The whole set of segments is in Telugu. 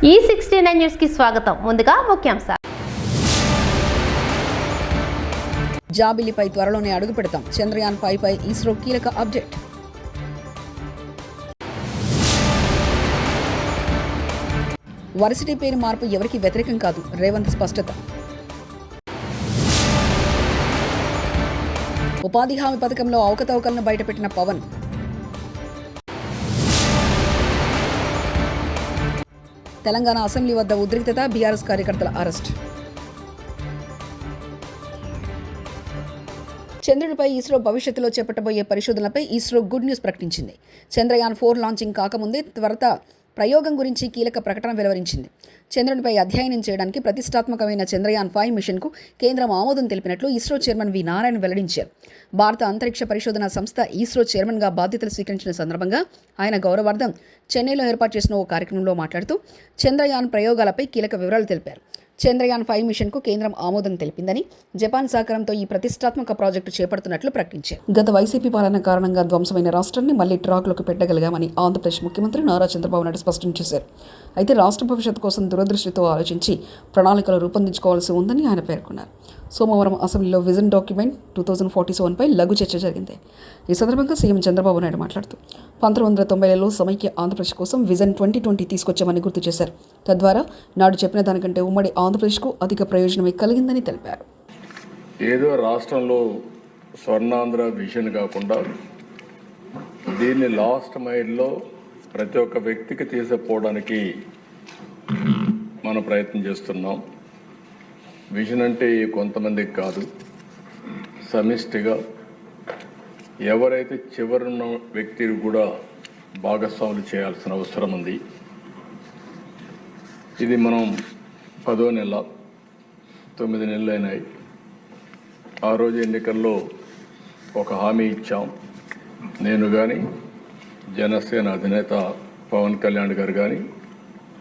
E69 న్యూస్ కి స్వాగతం. ముందుగా ముఖ్యాంశాలు. జాబిలిపై త్వరలోనే అడుగు పెడతాం. చంద్రయాన్ 5 పై ఇస్రో కీలక అప్డేట్. వర్సిటీ పేరు మార్పు ఎవరికి వ్యతిరేకం కాదు. రేవంత్ స్పష్టత. ఉపాధి హామీ పథకంలో అవకతవకలను బయటపెట్టిన పవన్. తెలంగాణ అసెంబ్లీ వద్ద ఉద్రిక్తత. బీఆర్ఎస్ కార్యకర్తల అరెస్ట్. చంద్రుడిపై ఇస్రో భవిష్యత్తులో చేపట్టబోయే పరిశోధనలపై ఇస్రో గుడ్ న్యూస్ ప్రకటించింది. చంద్రయాన్ 4 లాంచింగ్ కాకముందే త్వరత ప్రయోగం గురించి కీలక ప్రకటన వెలువరించింది. చంద్రునిపై అధ్యయనం చేయడానికి ప్రతిష్టాత్మకమైన చంద్రయాన్ 5 మిషన్కు కేంద్రం ఆమోదం తెలిపినట్లు ఇస్రో చైర్మన్ వి నారాయణ వెల్లడించారు. భారత అంతరిక్ష పరిశోధన సంస్థ ఇస్రో చైర్మన్గా బాధ్యతలు స్వీకరించిన సందర్భంగా ఆయన గౌరవార్థం చెన్నైలో ఏర్పాటు చేసిన ఓ కార్యక్రమంలో మాట్లాడుతూ చంద్రయాన్ ప్రయోగాలపై కీలక వివరాలు తెలిపారు. చంద్రయాన్ 5 మిషన్కు కేంద్రం ఆమోదం తెలిపిందని, జపాన్ సహకారంతో ఈ ప్రతిష్టాత్మక ప్రాజెక్టు చేపడుతున్నట్లు ప్రకటించారు. గత వైసీపీ పాలన కారణంగా ధ్వంసమైన రాష్ట్రాన్ని మళ్లీ ట్రాక్లోకి పెట్టగలిగామని ఆంధ్రప్రదేశ్ ముఖ్యమంత్రి నారా చంద్రబాబు నాయుడు స్పష్టం చేశారు. అయితే రాష్ట్ర భవిష్యత్తు కోసం దూరదృష్టితో ఆలోచించి ప్రణాళికలు రూపొందించుకోవాల్సి ఉందని ఆయన పేర్కొన్నారు. సోమవారం అసెంబ్లీలో విజన్ డాక్యుమెంట్ 2047 పై లఘు చర్చ జరిగింది. ఈ సందర్భంగా సీఎం చంద్రబాబు నాయుడు మాట్లాడుతూ 1990లలో సమైక్య ఆంధ్రప్రదేశ్ కోసం విజన్ 2020 తీసుకొచ్చామని గుర్తు చేశారు. తద్వారా నాడు చెప్పిన దానికంటే ఉమ్మడి ఆంధ్రప్రదేశ్కు అధిక ప్రయోజనమే కలిగిందని తెలిపారు. ఏదో రాష్ట్రంలో స్వర్ణాంధ్ర విజన్ కాకుండా దీన్ని లాస్ట్ మైల్లో ప్రతి ఒక్క వ్యక్తికి తీసుకుపోవడానికి మనం ప్రయత్నం చేస్తున్నాం. విజన్ అంటే కొంతమందికి కాదు, సమిష్టిగా ఎవరైతే చివరున్న వ్యక్తిని కూడా భాగస్వాములు చేయాల్సిన అవసరం ఉంది. ఇది మనం 10వ నెల 9 నెలలు అయినాయి. ఆ రోజు ఎన్నికల్లో ఒక హామీ ఇచ్చాం. నేను కానీ, జనసేన అధినేత పవన్ కళ్యాణ్ గారు కానీ,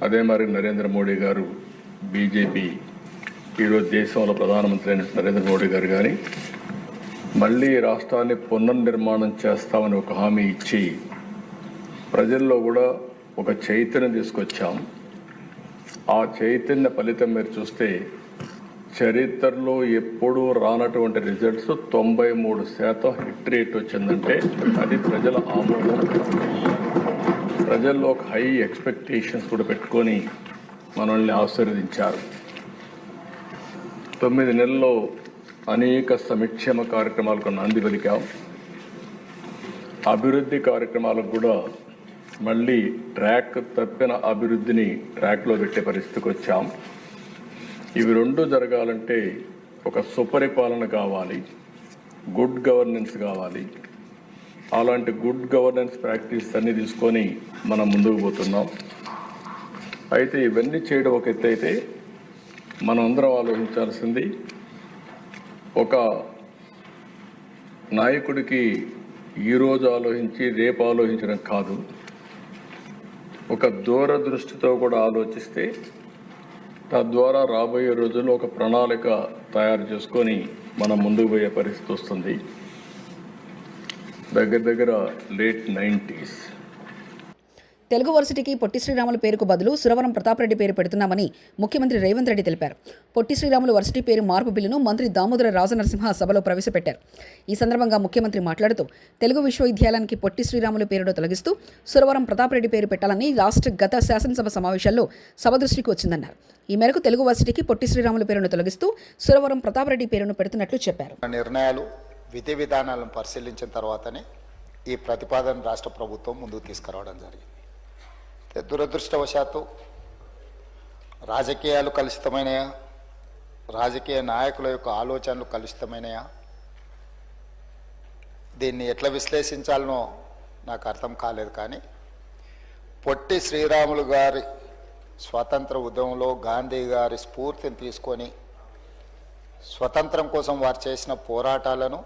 అదే మరి నరేంద్ర మోడీ గారు, బీజేపీ ఈరోజు దేశంలో ప్రధానమంత్రి అయిన నరేంద్ర మోడీ గారు కానీ మళ్ళీ రాష్ట్రాన్ని పునర్నిర్మాణం చేస్తామని ఒక హామీ ఇచ్చి ప్రజల్లో కూడా ఒక చైతన్యం తీసుకొచ్చాం. ఆ చైతన్య ఫలితం మీరు చూస్తే చరిత్రలో ఎప్పుడూ రానటువంటి రిజల్ట్స్ 93% హిట్ రేట్ వచ్చిందంటే అది ప్రజల ఆమోదం. ప్రజల్లో ఒక హై ఎక్స్పెక్టేషన్స్ కూడా పెట్టుకొని మనల్ని ఆశీర్వదించారు. 9 నెలల్లో అనేక సంక్షేమ కార్యక్రమాలకు నాంది పలికాం. అభివృద్ధి కార్యక్రమాలకు కూడా మళ్ళీ ట్రాక్ తప్పిన అభివృద్ధిని ట్రాక్లో పెట్టే పరిస్థితికి వచ్చాం. ఇవి రెండు జరగాలంటే ఒక సుపరిపాలన కావాలి, గుడ్ గవర్నెన్స్ కావాలి. అలాంటి గుడ్ గవర్నెన్స్ ప్రాక్టీస్ అన్నీ తీసుకొని మనం ముందుకు పోతున్నాం. అయితే ఇవన్నీ చేయడం ఒక ఎత్తు అయితే మనం అందరం ఆలోచించాల్సింది, ఒక నాయకుడికి ఈరోజు ఆలోచించి రేపు ఆలోచించడం కాదు, ఒక దూరదృష్టితో కూడా ఆలోచిస్తే తద్వారా రాబోయే రోజుల్లో ఒక ప్రణాళిక తయారు చేసుకొని మనం ముందుకు పోయే పరిస్థితి వస్తుంది. దగ్గర లేట్ 90s తెలుగు వర్సిటీకి పొట్టి శ్రీరాములు పేరుకు బదులు సురవరం ప్రతాపరెడ్డి పేరు పెడుతున్నామని ముఖ్యమంత్రి రేవంత్ రెడ్డి తెలిపారు. పొట్టి శ్రీరాములు వర్సిటీ పేరు మార్పు బిల్లును మంత్రి దామోదర రాజనరసింహ సభలో ప్రవేశపెట్టారు. ఈ సందర్భంగా ముఖ్యమంత్రి మాట్లాడుతూ తెలుగు విశ్వవిద్యాలయానికి పొట్టి శ్రీరాములు పేరును తొలగిస్తూ సురవరం ప్రతాపరెడ్డి పేరు పెట్టాలని రాష్ట్ర గత శాసనసభ సమావేశాల్లో సభ దృష్టికి వచ్చిందన్నారు. ఈ మేరకు తెలుగు వర్సిటీకి పొట్టి శ్రీరాములు పేరును తొలగిస్తూ సురవరం ప్రతాపరెడ్డి పేరును పెడుతున్నట్లు చెప్పారు. నిర్ణయాలు విధి విధానాలను పరిశీలించిన తర్వాతనే ఈ ప్రతిపాదన రాష్ట్ర ప్రభుత్వం ముందుకు తీసుకురావడం జరిగింది. దురదృష్టవశాత్తు రాజకీయాలు కలుషితమైనయా, రాజకీయ నాయకుల యొక్క ఆలోచనలు కలుషితమైనయా, దీన్ని ఎట్లా విశ్లేషించాలనో నాకు అర్థం కాలేదు. కానీ పొట్టి శ్రీరాములు గారి స్వాతంత్ర ఉద్యమంలో గాంధీ గారి స్ఫూర్తిని తీసుకొని స్వతంత్రం కోసం వారు చేసిన పోరాటాలను,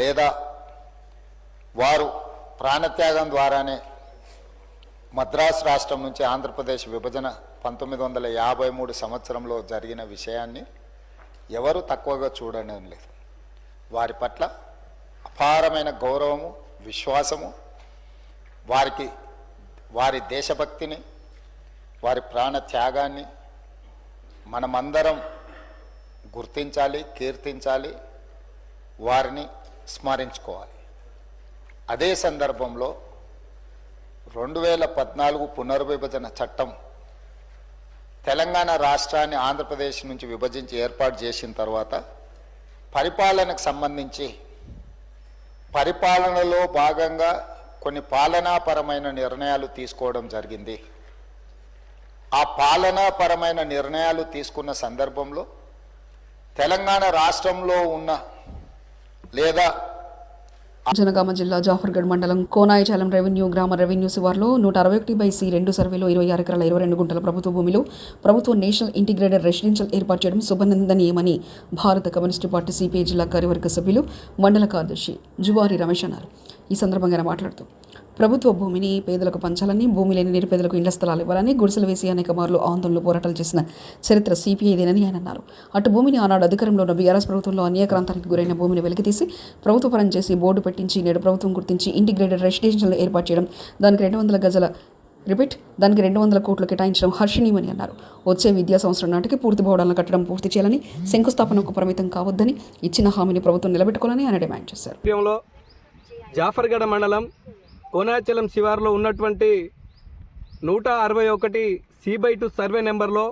లేదా వారు ప్రాణత్యాగం ద్వారానే మద్రాసు రాష్ట్రం నుంచి ఆంధ్రప్రదేశ్ విభజన 1953 సంవత్సరంలో జరిగిన విషయాన్ని ఎవరు తక్కువగా చూడడం లేదు. వారి పట్ల అపారమైన గౌరవము, విశ్వాసము, వారి దేశభక్తిని వారి ప్రాణ త్యాగాన్ని మనమందరం గుర్తించాలి, కీర్తించాలి, వారిని స్మరించుకోవాలి. అదే సందర్భంలో 2014 పునర్విభజన చట్టం తెలంగాణ రాష్ట్రాన్ని ఆంధ్రప్రదేశ్ నుంచి విభజించి ఏర్పాటు చేసిన తర్వాత పరిపాలనకు సంబంధించి పరిపాలనలో భాగంగా కొన్ని పాలనాపరమైన నిర్ణయాలు తీసుకోవడం జరిగింది. ఆ పాలనాపరమైన నిర్ణయాలు తీసుకున్న సందర్భంలో తెలంగాణ రాష్ట్రంలో ఉన్న లేదా జనగామ జిల్లా జాఫర్గఢ్ మండలం కోనాయచాలం రెవెన్యూ గ్రామ రెవెన్యూ శివార్లో 161/C2 సర్వేలో 26 ఎకరాల 22 గుంటల ప్రభుత్వ భూమిలో ప్రభుత్వ నేషనల్ ఇంటిగ్రేటెడ్ రెసిడెన్షియల్ ఏర్పాటు చేయడం శుభనందనీయమని భారత కమ్యూనిస్టు పార్టీ సిపిఐ జిల్లా కార్యవర్గ సభ్యులు మండల కార్యదర్శి జువారి రమేష్ అన్నారు. ఈ సందర్భంగా ఆయన మాట్లాడుతూ ప్రభుత్వ భూమిని పేదలకు పంచాలని, భూమి లేని నిరుపేదలకు ఇళ్ల స్థలాలు ఇవ్వాలని గుడిసెలు వేసి అనేక మార్లు ఆందోళనలు పోరాటాలు చేసిన చరిత్ర సిపిఐదేనని ఆయన అన్నారు. అటు భూమిని ఆనాడు అధికారంలో ఉన్న బీఆర్ఎస్ ప్రభుత్వంలో అన్యాక్రాంతానికి గురైన భూమిని వెలికితీసి ప్రభుత్వ పరం చేసి బోర్డు పెట్టించి నేడు ప్రభుత్వం గుర్తించి ఇంటిగ్రేటెడ్ రెసిడెన్షియల్ ఏర్పాటు చేయడం, దానికి 200 కోట్లు కేటాయించడం హర్షణీయమని అన్నారు. వచ్చే విద్యా సంవత్సరం నాటికి పూర్తి భవనాలను కట్టడం పూర్తి చేయాలని, శంకుస్థాపనకు పరిమితం కావద్దని, ఇచ్చిన హామీని ప్రభుత్వం నిలబెట్టుకోవాలని ఆయన డిమాండ్ చేశారు. జాఫర్గఢ మండలం కోనాచలం శివారులో ఉన్నటువంటి 161/C2 సర్వే నెంబర్లో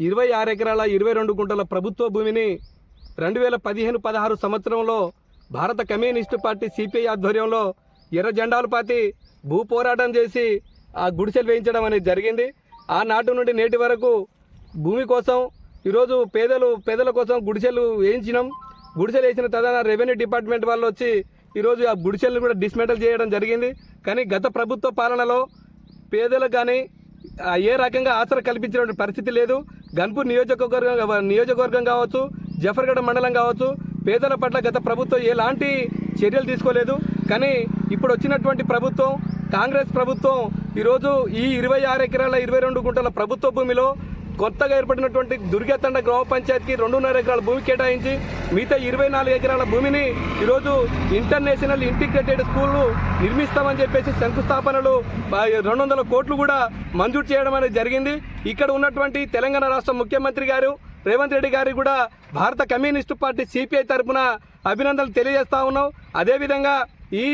26 ఎకరాల 22 గుంటల ప్రభుత్వ భూమిని 2015-16 సంవత్సరంలో భారత కమ్యూనిస్టు పార్టీ సిపిఐ ఆధ్వర్యంలో ఎర్ర జెండాలు పాతి భూ పోరాటం చేసి ఆ గుడిసెలు వేయించడం అనేది జరిగింది. ఆనాటి నుండి నేటి వరకు భూమి కోసం ఈరోజు పేదల కోసం గుడిసెలు వేయించినాం. గుడిసెలు వేసిన తదన రెవెన్యూ డిపార్ట్మెంట్ వాళ్ళు వచ్చి ఈరోజు ఆ గుడిసెలను కూడా డిస్మెంటల్ చేయడం జరిగింది. కానీ గత ప్రభుత్వ పాలనలో పేదలకు కానీ ఏ రకంగా ఆసరా కల్పించిన పరిస్థితి లేదు. గన్పూర్ నియోజకవర్గం కావచ్చు, జఫర్గఢ మండలం కావచ్చు, పేదల పట్ల గత ప్రభుత్వం ఎలాంటి చర్యలు తీసుకోలేదు. కానీ ఇప్పుడు వచ్చినటువంటి ప్రభుత్వం, కాంగ్రెస్ ప్రభుత్వం ఈరోజు ఈ 26 ఎకరాల 22 గుంటల ప్రభుత్వ భూమిలో కొత్తగా ఏర్పడినటువంటి దుర్గతండ గ్రామ పంచాయతీకి 2.5 ఎకరాల భూమి కేటాయించి మిగతా 24 ఎకరాల భూమిని ఈరోజు ఇంటర్నేషనల్ ఇంటిగ్రేటెడ్ స్కూళ్ళు నిర్మిస్తామని చెప్పేసి శంకుస్థాపనలు 200 కోట్లు కూడా మంజూరు చేయడం అనేది జరిగింది. ఇక్కడ ఉన్నటువంటి తెలంగాణ రాష్ట్ర ముఖ్యమంత్రి గారు రేవంత్ రెడ్డి గారికి కూడా భారత కమ్యూనిస్టు పార్టీ సిపిఐ తరఫున అభినందనలు తెలియజేస్తా ఉన్నాం. అదేవిధంగా ఈ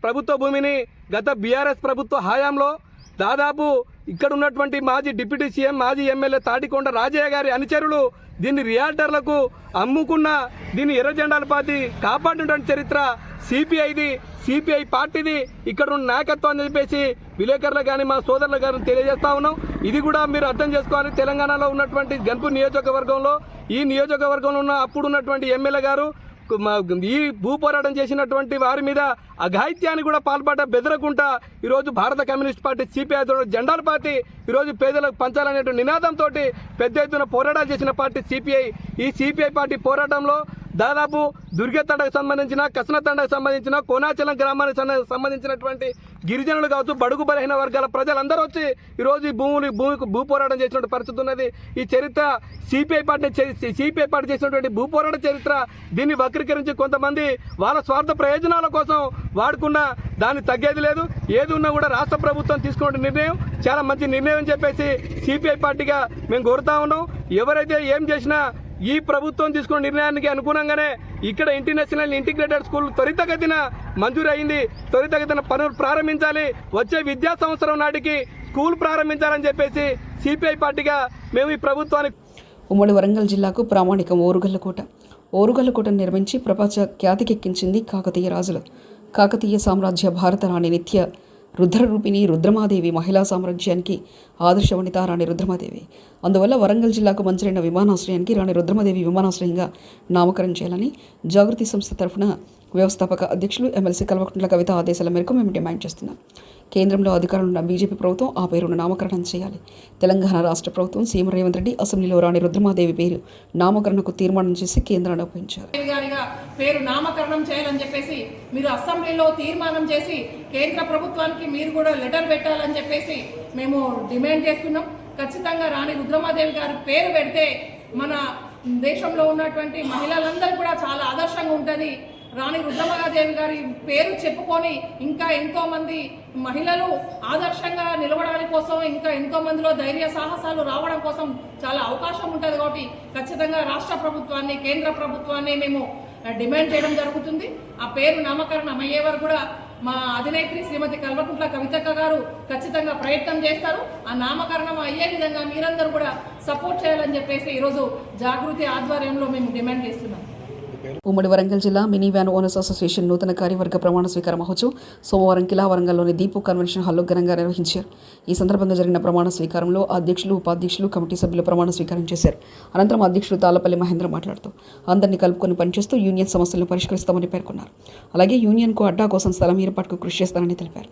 ప్రభుత్వ భూమిని గత బీఆర్ఎస్ ప్రభుత్వ హయాంలో దాదాపు ఇక్కడ ఉన్నటువంటి మాజీ డిప్యూటీ సీఎం, మాజీ ఎమ్మెల్యే తాటికొండ రాజయ్య గారి అనుచరులు దీన్ని రియాల్టర్లకు అమ్ముకున్న, దీన్ని ఎర్ర జెండాలు పాతి కాపాడినటువంటి చరిత్ర సిపిఐది, సిపిఐ పార్టీది. ఇక్కడ ఉన్న నాయకత్వం అని చెప్పేసి విలేకరులు కానీ మా సోదరులు కానీ తెలియజేస్తా ఉన్నాం. ఇది కూడా మీరు అర్థం చేసుకోవాలి. తెలంగాణలో ఉన్నటువంటి గన్పూర్ నియోజకవర్గంలో, ఈ నియోజకవర్గంలో ఉన్న అప్పుడున్నటువంటి ఎమ్మెల్యే గారు ఈ భూ పోరాటం చేసినటువంటి వారి మీద అఘాయిత్యాన్ని కూడా పాల్పడ్డ బెదరకుండా ఈరోజు భారత కమ్యూనిస్ట్ పార్టీ సిపిఐ జెండాల పార్టీ ఈరోజు పేదలకు పంచాలనే నినాదంతో పెద్ద ఎత్తున పోరాటాలు చేసిన పార్టీ సిపిఐ. ఈ సిపిఐ పార్టీ పోరాటంలో దాదాపు దుర్గతండకు సంబంధించిన, కసనతండకు సంబంధించిన, కోనాచలం గ్రామానికి సంబంధించినటువంటి గిరిజనులు కావచ్చు, బడుగు బలహీన వర్గాల ప్రజలందరూ వచ్చి ఈరోజు ఈ భూమికి భూ పోరాటం చేసినటువంటి పరిస్థితి ఉన్నది. ఈ చరిత్ర సిపిఐ పార్టీ చేసినటువంటి భూ పోరాట చరిత్ర. దీన్ని వక్రీకరించి కొంతమంది వాళ్ళ స్వార్థ ప్రయోజనాల కోసం వాడుకున్న దాన్ని తగ్గేది లేదు. ఏది ఉన్నా కూడా రాష్ట్ర ప్రభుత్వం తీసుకున్న నిర్ణయం చాలా మంచి నిర్ణయం అని చెప్పేసి సిపిఐ పార్టీగా మేము కోరుతా ఉన్నాం. ఎవరైతే ఏం చేసినా ఈ ప్రభుత్వం తీసుకున్న నిర్ణయానికి అనుగుణంగానే ఇక్కడ ఇంటర్నేషనల్ ఇంటిగ్రేటెడ్ స్కూల్ త్వరితగతిన మంజూరు అయింది. త్వరితగతిన పనులు ప్రారంభించాలి. వచ్చే విద్యా సంవత్సరం నాటికి స్కూల్ ప్రారంభించాలని చెప్పేసి సిపిఐ పార్టీగా మేము ఈ ప్రభుత్వానికి. ఉమ్మడి వరంగల్ జిల్లాకు ప్రామాణికం ఓరుగల్లకోటను నిర్మించి ప్రపంచ ఖ్యాతికెక్కించింది కాకతీయ రాజులు. కాకతీయ సామ్రాజ్య భారత రాణి నిత్య రుద్రరూపిణి రుద్రమాదేవి మహిళా సామ్రాజ్యానికి ఆదర్శ వనిత రాణి రుద్రమాదేవి. అందువల్ల వరంగల్ జిల్లాకు మంజూరైన విమానాశ్రయానికి రాణి రుద్రమాదేవి విమానాశ్రయంగా నామకరణం చేయాలని జాగృతి సంస్థ తరఫున వ్యవస్థాపక అధ్యక్షులు ఎమ్మెల్సీ కల్వకుంట్ల కవిత ఆదేశాల మేరకు మేము డిమాండ్ చేస్తున్నాం. కేంద్రంలో అధికారంలో ఉన్న బీజేపీ ప్రభుత్వం ఆ పేరును నామకరణం చేయాలి. తెలంగాణ రాష్ట్ర ప్రభుత్వం సీఎం రేవంత్ రెడ్డి అసెంబ్లీలో రాణి రుద్రమాదేవి పేరు నామకరణకు తీర్మానం చేసి కేంద్రాన్ని ఒప్పించారు. పేరు నామకరణం చేయాలని చెప్పేసి మీరు అసెంబ్లీలో తీర్మానం చేసి కేంద్ర ప్రభుత్వానికి మీరు కూడా లెటర్ పెట్టాలని చెప్పేసి మేము డిమాండ్ చేస్తున్నాం. ఖచ్చితంగా రాణి రుద్రమాదేవి గారి పేరు పెడితే మన దేశంలో ఉన్నటువంటి మహిళలందరూ కూడా చాలా ఆదర్శంగా ఉంటుంది. రాణి రుద్రమాదేవి గారి పేరు చెప్పుకొని ఇంకా ఎంతో మంది మహిళలు ఆదర్శంగా నిలవడానికి కోసం ఇంకా ఎంతో మందిలో ధైర్య సాహసాలు రావడం కోసం చాలా అవకాశం ఉంటుంది. కాబట్టి ఖచ్చితంగా రాష్ట్ర ప్రభుత్వాన్ని, కేంద్ర ప్రభుత్వాన్ని మేము డిమాండ్ చేయడం జరుగుతుంది. ఆ పేరు నామకరణం అయ్యే వరకు కూడా మా అధినేత్రి శ్రీమతి కల్వకుంట్ల కవితక్క గారు ఖచ్చితంగా ప్రయత్నం చేస్తారు. ఆ నామకరణం అయ్యే విధంగా మీరందరూ కూడా సపోర్ట్ చేయాలని చెప్పేసి ఈరోజు జాగృతి ఆధ్వర్యంలో మేము డిమాండ్ చేస్తున్నాం. ఉమ్మడి వరంగల్ జిల్లా మినీ వ్యాన్ ఓనర్స్ అసోసియేషన్ నూతన కార్యవర్గ ప్రమాణ స్వీకార మహోత్సవం సోమవారం కిలా వరంగల్లోని దీపు కన్వెన్షన్ హాల్లో ఘనంగా నిర్వహించారు. ఈ సందర్భంగా జరిగిన ప్రమాణ స్వీకారంలో అధ్యక్షులు, ఉపాధ్యక్షులు, కమిటీ సభ్యులు ప్రమాణ స్వీకారం చేశారు. అనంతరం అధ్యక్షులు తాళ్లపల్లి మహేంద్ర మాట్లాడుతూ అందరినీ కలుపుకొని పనిచేస్తూ యూనియన్ సమస్యలను పరిష్కరిస్తామని పేర్కొన్నారు. అలాగే యూనియన్కు అడ్డా కోసం స్థలం ఏర్పాటుకు కృషి చేస్తారని తెలిపారు.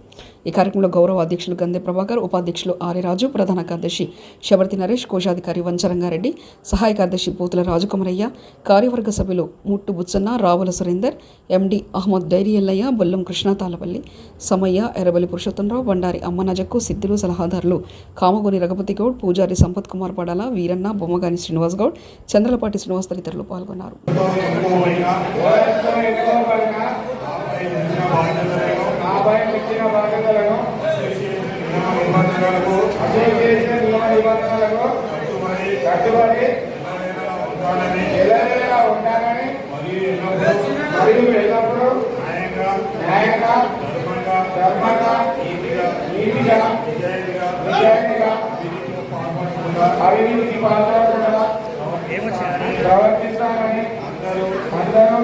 ఈ కార్యక్రమంలో గౌరవ అధ్యక్షులు గందె ప్రభాకర్, ఉపాధ్యక్షులు ఆర్యరాజు, ప్రధాన కార్యదర్శి శబర్తి నరేష్, కోశాధికారి వంచరంగారెడ్డి, సహాయ కార్యదర్శి పోతుల రాజకుమరయ్య, కార్యవర్గ సభ్యులు ముట్టు బుచ్చన్న, రావుల సురేందర్, ఎండి అహ్మద్ డైరీ ఎల్లయ్య, బొల్లం కృష్ణ, తాళ్లపల్లి సమయ్య, ఎర్రబలి పురుషోత్తమరావు, బండారి అమ్మనజక్కు, సిద్ధులు, సలహాదారులు కామగోని రఘుపతి గౌడ్, పూజారి సంపత్ కుమార్ పడాల, వీరన్న, బొమ్మగాని శ్రీనివాస్ గౌడ్, చంద్రలపాటి శ్రీనివాస్ తదితరులు పాల్గొన్నారు. మరియు ఎల్లప్పుడూ న్యాయంగా, ధర్మంగా, నీతిగా, నిజాయితీగా, అవినీతికి పాల్పడకుండా ప్రవర్తిస్తానని అందరూ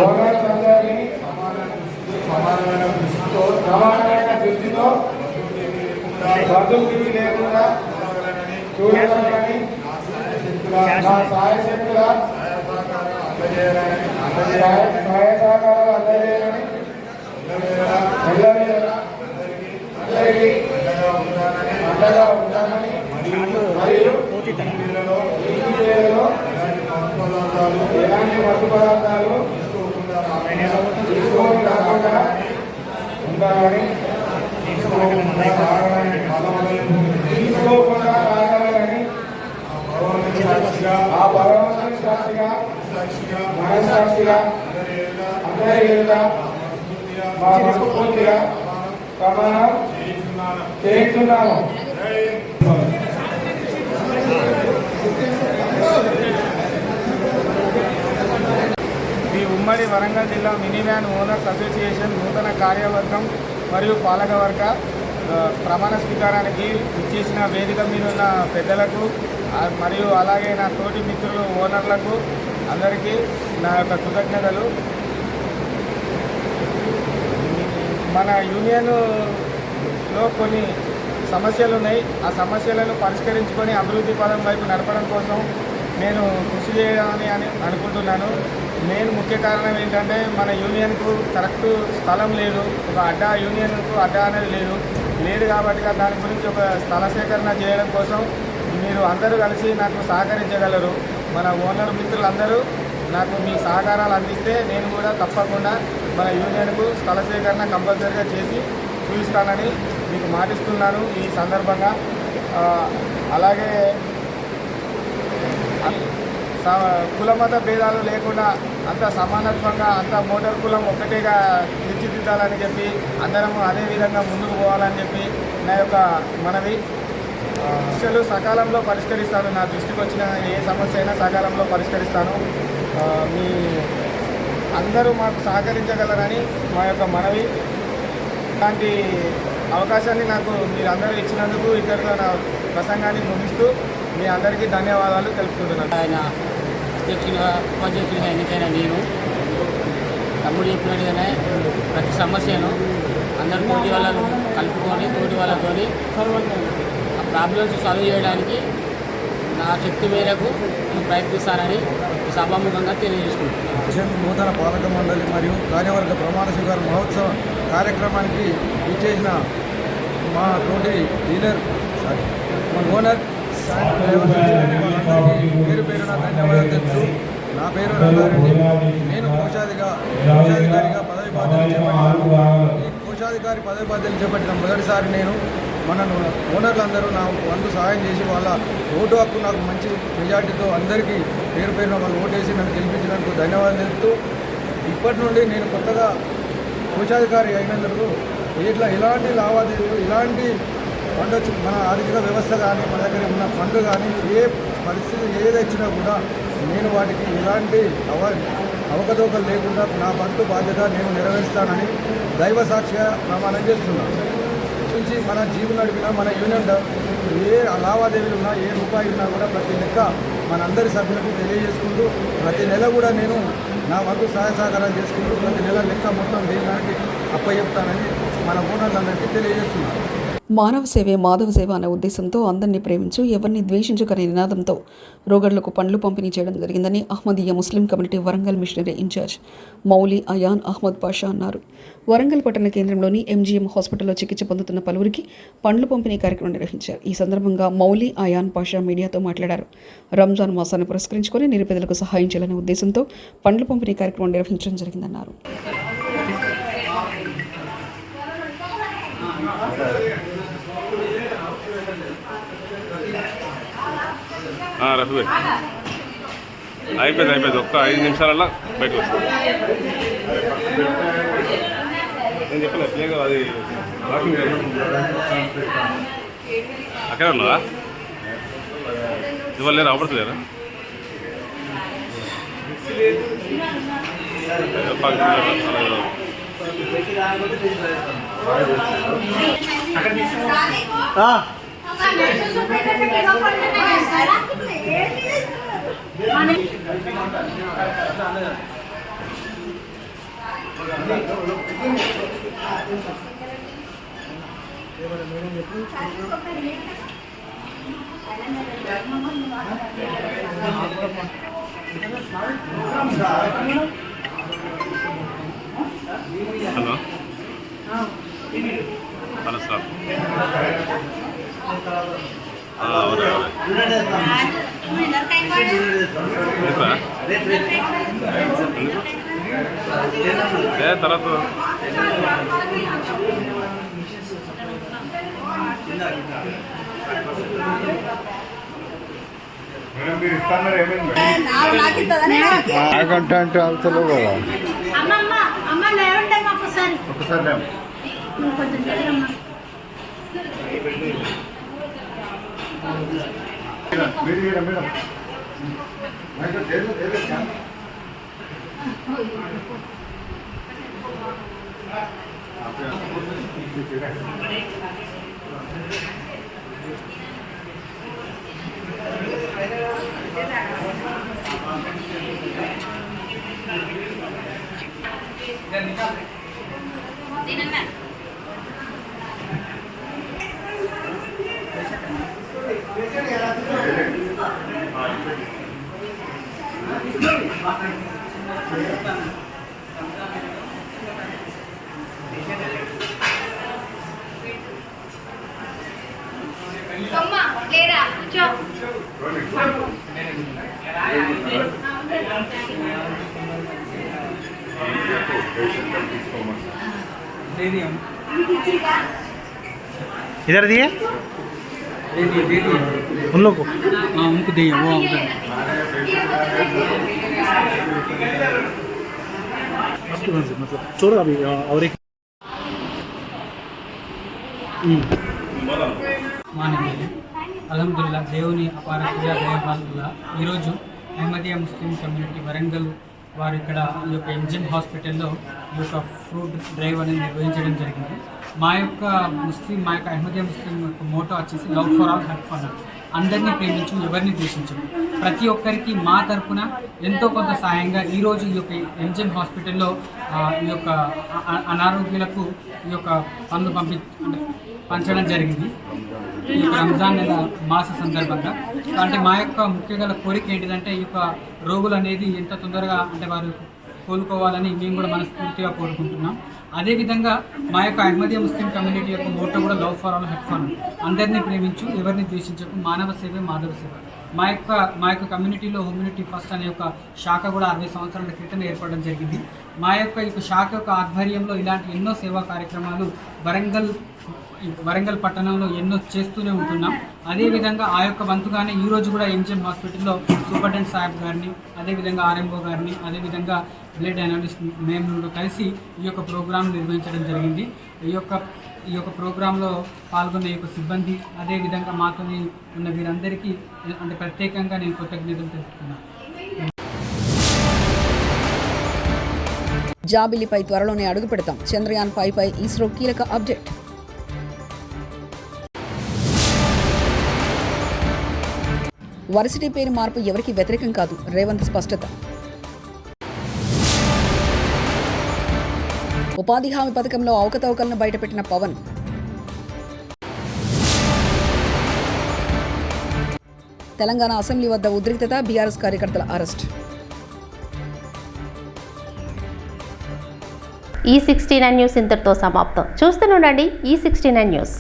ఓనర్స్ అందరినీ సమానమైన దృష్టితో బదులు లేకుండా చూడాలని నా సాయశక్తుల సహాయ సహకారాలు అందజేయాలని అందరికీ అండగా ఉంటానని మరియు ఎలాంటి మత్తు పదార్థాలు తీసుకోకుండా ఉండాలని తీసుకోకుండా రాగాలని ఆ భగవంతుని సాక్షిగా, మనస్సాక్షిగా, అందరి ఎదుట మా మనస్ఫూర్తిగా ప్రమాణం చేస్తున్నాము. ఈ ఉమ్మడి వరంగల్ జిల్లా మినీ వ్యాన్ ఓనర్స్ అసోసియేషన్ నూతన కార్యవర్గం మరియు పాలకవర్గ ప్రమాణ స్వీకారానికి ఇచ్చేసిన వేదిక మీద ఉన్న పెద్దలకు మరియు అలాగే నా తోటి మిత్రులు ఓనర్లకు అందరికీ నా యొక్క కృతజ్ఞతలు. మన యూనియన్లో కొన్ని సమస్యలు ఉన్నాయి. ఆ సమస్యలను పరిష్కరించుకొని అభివృద్ధి పదం వైపు నడపడం కోసం నేను కృషి చేయాలని అనుకుంటున్నాను. మెయిన్ ముఖ్య కారణం ఏంటంటే మన యూనియన్కు కరెక్ట్ స్థలం లేదు. ఒక అడ్డా యూనియన్కు అడ్డా అనేది లేదు కాబట్టి దాని గురించి ఒక స్థల సేకరణ చేయడం కోసం మీరు అందరూ కలిసి నాకు సహకరించగలరు. మన ఓనర్ మిత్రులందరూ నాకు మీ సహకారాలు అందిస్తే నేను కూడా తప్పకుండా మన యూనియన్కు స్థల సేకరణ కంపల్సరీగా చేసి చూపిస్తానని మీకు మాటిస్తున్నాను ఈ సందర్భంగా. అలాగే కులమత భేదాలు లేకుండా అంత సమానత్వంగా అంత మోటార్ కులం ఒక్కటేగా తీర్చిదిద్దాలని చెప్పి అందరం అదే విధంగా ముందుకు పోవాలని చెప్పి నా యొక్క మనవి. సమస్యలు సకాలంలో పరిష్కరిస్తాను. నా దృష్టికి వచ్చిన ఏ సమస్య అయినా సకాలంలో పరిష్కరిస్తాను. మీ అందరూ మాకు సహకరించగలరని మా యొక్క మనవి. ఇలాంటి అవకాశాన్ని నాకు మీరందరూ ఇచ్చినందుకు ఇక్కడితో నా ప్రసంగాన్ని ముగిస్తూ మీ అందరికీ ధన్యవాదాలు తెలుపుకుంటున్నాను. ఆయన అధ్యక్షులుగా, ఉపాధ్యక్షులుగా ఎన్నికైన నేను తమ్ముడు చెప్పినట్టుగానే ప్రతి సమస్యను అందరు తోటి వాళ్ళను కలుపుకొని తోటి వాళ్ళతో ఆ ప్రాబ్లమ్స్ సాల్వ్ చేయడానికి నా శక్తి మేరకు నేను ప్రయత్నిస్తానని సభాముఖంగా తెలియజేసుకుంటున్నాను. నూతన పాలక మండలి మరియు కార్యవర్గ ప్రమాణ స్వీకార మహోత్సవ కార్యక్రమానికి ఇచ్చేసిన మా తోటి డీలర్ మా ఓనర్ పేరు పేరున ధన్యవాదాలు తెలుపుతూ నా పేరు రంగారెడ్డి. నేను కోశాధికారిగా పదవి బాధ్యతలు చేపట్టాను. ఈ కోశాధికారి పదవి బాధ్యతలు చేపట్టిన మొదటిసారి నేను మన ఓనర్లందరూ నా వంతు సహాయం చేసి వాళ్ళ ఓటు హక్కు నాకు మంచి మెజార్టీతో అందరికీ పేరు పేరున వాళ్ళు ఓటేసి నన్ను గెలిపించినందుకు ధన్యవాదాలు తెలుపుతూ ఇప్పటి నుండి నేను కొత్తగా కోశాధికారి అయినందుకు ఎలాంటి లావాదేవీలు ఇలాంటి ఫండ్ వచ్చి మన ఆర్థిక వ్యవస్థ కానీ మన దగ్గర ఉన్న ఫండ్ కానీ ఏ పరిస్థితి ఏదొచ్చినా కూడా నేను వాటికి ఎలాంటి అవకతవకలు లేకుండా నా వంతు బాధ్యత నేను నెరవేరుస్తానని దైవ సాక్షిగా ప్రమాణం చేస్తున్నాను. నుంచి మన జీవన నడిపిన మన యూనియన్ ఏ లావాదేవీలు ఉన్నా ఏ రూపాయి ఉన్నా కూడా ప్రతి లెక్క మనందరి సభ్యులకు తెలియజేసుకుంటూ ప్రతి నెల కూడా నేను నా వంతు సహాయ సహకారాలు చేసుకుంటూ ప్రతి నెల లెక్క మొత్తం దేనికి అప్పచెప్తానని మన ఓనర్లందరికీ తెలియజేస్తున్నాను. మానవ సేవే మాధవ సేవ అనే ఉద్దేశంతో అందరినీ ప్రేమించు ఎవరిని ద్వేషించుకనే నినాదంతో రోగళ్లకు పండ్లు పంపిణీ చేయడం జరిగిందని Ahmadiyya Muslim community Warangal missionary in-charge Mauli Ayan Ahmad Pasha అన్నారు. వరంగల్ పట్టణ కేంద్రంలోని ఎంజీఎం హాస్పిటల్లో చికిత్స పొందుతున్న పలువురికి పండ్లు పంపిణీ కార్యక్రమం నిర్వహించారు. ఈ సందర్భంగా మౌలి అయాన్ పాషా మీడియాతో మాట్లాడారు. రంజాన్ మాసాన్ని పురస్కరించుకొని నిరుపేదలకు సహాయం చేయాలనే ఉద్దేశంతో పండ్లు పంపిణీ కార్యక్రమం నిర్వహించడం జరిగిందన్నారు. రఫీ అయిపోయింది ఒక్క 5 నిమిషాలలో బయటకు వస్తుంది. నేను చెప్పలేదు అది వాకింగ్ అక్కడే ఉన్నావా ఇవాళ లేరు అవపడతలేరా హలో హలో సార్ తర్వాత నాకంటే అవసరం కదా ఒకసారి మేడం इधर दिए उन लोग को उनको दिए वो मतलब छोड़ो अभी और एक అల్హమ్దుల్లా దేవుని అపార దయ వల్ల ఈరోజు అహ్మదీయ ముస్లిం కమ్యూనిటీ వరంగల్ వారు ఇక్కడ ఈ యొక్క ఎంజిఎం హాస్పిటల్లో ఈ యొక్క ఫ్రూట్ డ్రైవ్ అనేది నిర్వహించడం జరిగింది. మా యొక్క అహ్మదీయ ముస్లిం యొక్క మోటో వచ్చేసి love for all help for all, అందరినీ ప్రేమించు ఎవరిని ద్వేషించు. ప్రతి ఒక్కరికి మా తరఫున ఎంతో కొంత సహాయంగా ఈరోజు ఈ యొక్క ఎంజిఎం హాస్పిటల్లో ఈ యొక్క అనారోగ్యులకు ఈ యొక్క పండ్లు పంచడం జరిగింది ఈ రంజాన్ నెల మాస సందర్భంగా. అంటే మా యొక్క ముఖ్యంగా కోరిక ఏంటిదంటే ఈ యొక్క రోగులు అనేది ఎంత తొందరగా అంటే వారు కోలుకోవాలని మేము కూడా మనస్ఫూర్తిగా కోరుకుంటున్నాం. అదేవిధంగా మా యొక్క అహ్మదీయ ముస్లిం కమ్యూనిటీ యొక్క మోటో కూడా love for all help for all, అందరినీ ప్రేమించు ఎవరిని ద్వేషించకు, మానవ సేవే మాధవ సేవ. మా యొక్క కమ్యూనిటీలో హ్యూమనిటీ ఫస్ట్ అనే ఒక శాఖ కూడా 60 సంవత్సరాల క్రితం ఏర్పడడం జరిగింది. మా యొక్క శాఖ యొక్క ఆధ్వర్యంలో ఇలాంటి ఎన్నో సేవా కార్యక్రమాలు వరంగల్ వరంగల్ పట్టణంలో ఎన్నో చేస్తూనే ఉంటున్నాం. అదేవిధంగా ఆ యొక్క వంతుగానే ఈరోజు కూడా ఎంజిఎం హాస్పిటల్లో సూపరింటెండెంట్ సాహెబ్ గారిని, అదేవిధంగా ఆర్ఎంఓ గారిని, అదేవిధంగా బ్లడ్ అనలిస్ట్ మేము కలిసి ఈ యొక్క ప్రోగ్రాం నిర్వహించడం జరిగింది. ఈ యొక్క ప్రోగ్రాంలో పాల్గొన్న ఈ యొక్క సిబ్బంది, అదేవిధంగా మాతో ఉన్న వీరందరికీ అంటే ప్రత్యేకంగా నేను కృతజ్ఞతలు తెలుపుతున్నాను. జాబిలిపై త్వరలోనే అడుగు పెడతాం. చంద్రయాన్ 5 పై ఇస్రో కీలక అప్డేట్. వర్సిటీ పేరు మార్పు ఎవరికి వ్యతిరేకం కాదు, రేవంత్ స్పష్టత. ఉపాధి హామీ పథకంలో అవకతవకలను బయటపెట్టిన పవన్. తెలంగాణ అసెంబ్లీ వద్ద ఉద్రిక్తత, బీఆర్ఎస్ కార్యకర్తల అరెస్ట్. ఈ 69 న్యూస్ ఇంతటితో సమాప్తం. చూస్తూనే ఉండండి ఈ 69 న్యూస్.